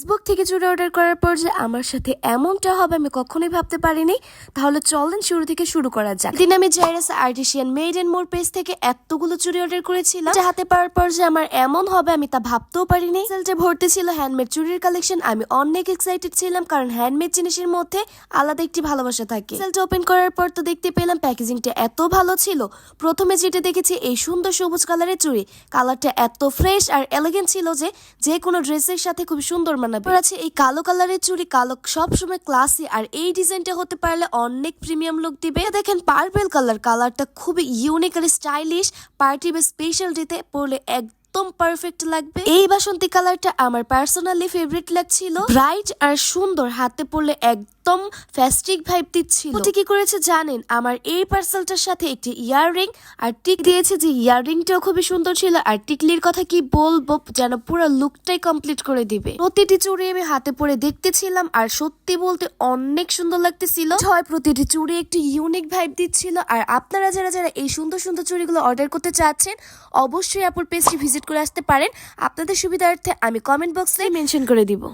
Facebook থেকে চুড়ি order করার পর যে আমার সাথে এমনটা হবে আমি কখনোই ভাবতে পারিনি। তাহলে চলেন শুরু থেকে শুরু করা যাক। দিন আমি জাইরাস artisan made and more page থেকে এতগুলো চুড়ি অর্ডার করেছিলাম যে হাতে পাওয়ার পর যে আমার এমন হবে আমি তা ভাবতেও পারিনি। সেলটা ভর্তি ছিল হ্যান্ডমেড চুড়ির কালেকশন। আমি অনেক এক্সাইটেড ছিলাম কারণ হ্যান্ডমেড জিনিসের মধ্যে আলাদা একটি ভালোবাসা থাকে। সেলটা ওপেন করার পর তো দেখতে পেলাম প্যাকেজিংটা এত ভালো ছিল। প্রথমে যেটা দেখেছি এই সুন্দর সবুজ কালারের চুড়ি, কালারটা এত ফ্রেশ আর এলিগেন্ট ছিল যে কোনো ড্রেসের সাথে খুব সুন্দর মানাবে। আছে এই কালো কালারের চুড়ি, কালো সবসময় ক্লাসি আর এই ডিজাইনটা হতে পারলে অনেক প্রিমিয়াম লুক দিবে। দেখেন পার্পল কালারটা খুবই ইউনিক আর স্টাইলিশ, পার্টি বা স্পেশাল ডেতে পরলে একদম পারফেক্ট লাগবে। এই বাসন্তী কালারটা আমার পার্সোনালি ফেভারিট লাগছিল, ব্রাইট আর সুন্দর, হাতে পরলে একদম ফেস্টিভ ভাইব দিচ্ছিল। কি করেছে জানেন, আমার এই পার্সেলটার সাথে একটি ইয়াররিং আর টিক দিয়েছে, যে ইয়াররিংটাও খুবই সুন্দর ছিল আর টিকলির কথা কি বলবো, যেন পুরো লুকটাই কমপ্লিট করে দিবে। প্রতিটি চুড়ি আমি হাতে পরে দেখতেছিলাম আর সত্যি বলতে অনেক সুন্দর লাগতেছিল। হয় প্রতিটি চুড়ি একটি ইউনিক ভাইব দিচ্ছিল। আর আপনারা যারা এই সুন্দর সুন্দর চুড়িগুলো অর্ডার করতে চাচ্ছেন অবশ্যই আপুর পেজটি ভিজিট করে আসতে পারেন। আপনাদের সুবিধার্থে আমি কমেন্ট বক্সে মেনশন করে দিব।